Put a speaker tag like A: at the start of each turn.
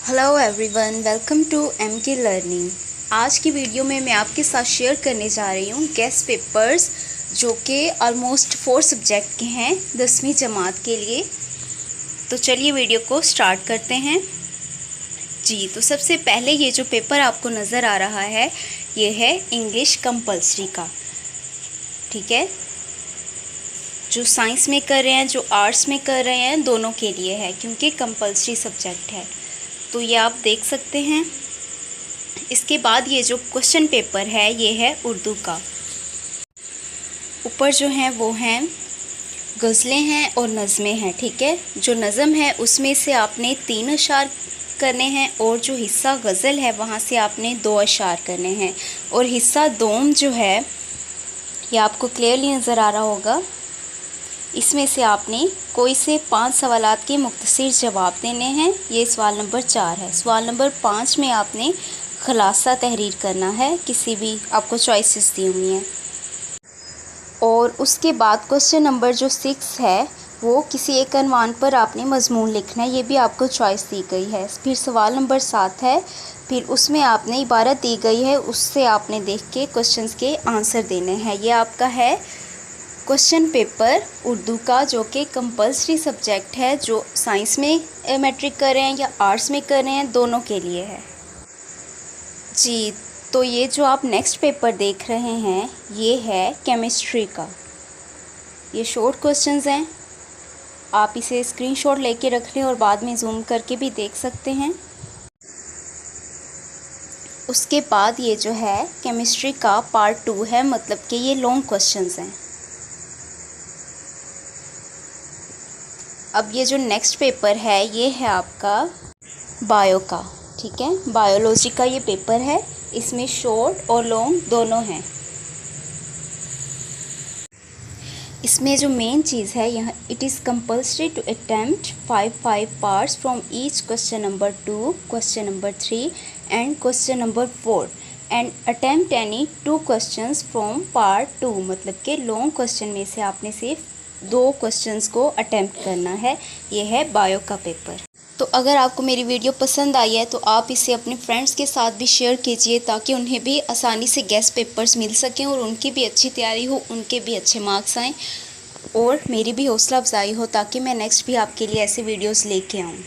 A: Hello everyone, welcome to MK learning. आज की video में मैं आपके साथ शेयर करने जा रही हूँ गेस्ट पेपर्स जो कि ऑलमोस्ट 4 सब्जेक्ट के हैं 10वीं जमात के लिए। तो चलिए वीडियो को स्टार्ट करते हैं जी। तो सबसे पहले ये जो पेपर आपको नज़र आ रहा है ये है इंग्लिश कंपल्सरी का, ठीक है। जो साइंस में कर रहे हैं, जो आर्ट्स में कर रहे हैं, दोनों के लिए है क्योंकि कंपल्सरी सब्जेक्ट है। तो ये आप देख सकते हैं। इसके बाद ये जो क्वेश्चन पेपर है ये है उर्दू का। ऊपर जो हैं वो हैं गज़लें हैं और नज़में हैं, ठीक है। जो नज़म है उसमें से आपने 3 अशार करने हैं और जो हिस्सा गज़ल है वहाँ से आपने 2 अशार करने हैं। और हिस्सा दोम जो है ये आपको क्लियरली नज़र आ रहा होगा। इसमें से आपने कोई से 5 सवालात के मुख्तसर जवाब देने हैं। ये सवाल नंबर 4 है। सवाल नंबर 5 में आपने खुलासा तहरीर करना है, किसी भी आपको चॉइसेस दी हुई हैं। और उसके बाद क्वेश्चन नंबर जो 6 है वो किसी एक अनवान पर आपने मजमून लिखना है, ये भी आपको चॉइस दी गई है। फिर सवाल नंबर 7 है, फिर उसमें आपने इबारत दी गई है, उससे आपने देख के क्वेश्चंस के आंसर देने हैं। ये आपका है क्वेश्चन पेपर उर्दू का जो कि कंपल्सरी सब्जेक्ट है, जो साइंस में मैट्रिक कर रहे हैं या आर्ट्स में कर रहे हैं, दोनों के लिए है जी। तो ये जो आप नेक्स्ट पेपर देख रहे हैं ये है केमिस्ट्री का। ये शॉर्ट क्वेश्चंस हैं, आप इसे स्क्रीनशॉट लेके रख लें और बाद में जूम करके भी देख सकते हैं। उसके बाद ये जो है केमिस्ट्री का पार्ट 2 है, मतलब कि ये लॉन्ग क्वेश्चंस हैं। अब ये जो नेक्स्ट पेपर है ये है आपका बायो का, ठीक है। बायोलॉजी का ये पेपर है, इसमें शॉर्ट और लॉन्ग दोनों हैं। इसमें जो मेन चीज़ है यहाँ, it is compulsory to attempt 5 parts from each question number 2, question number 3 and question number 4 and attempt any 2 questions from part 2। मतलब कि लॉन्ग क्वेश्चन में से आपने सिर्फ 2 क्वेश्चंस को अटेम्प्ट करना है। ये है बायो का पेपर। तो अगर आपको मेरी वीडियो पसंद आई है तो आप इसे अपने फ्रेंड्स के साथ भी शेयर कीजिए ताकि उन्हें भी आसानी से गेस्ट पेपर्स मिल सकें और उनकी भी अच्छी तैयारी हो, उनके भी अच्छे मार्क्स आएँ और मेरी भी हौसला अफजाई हो ताकि मैं नेक्स्ट भी आपके लिए ऐसे वीडियोस लेके आऊँ।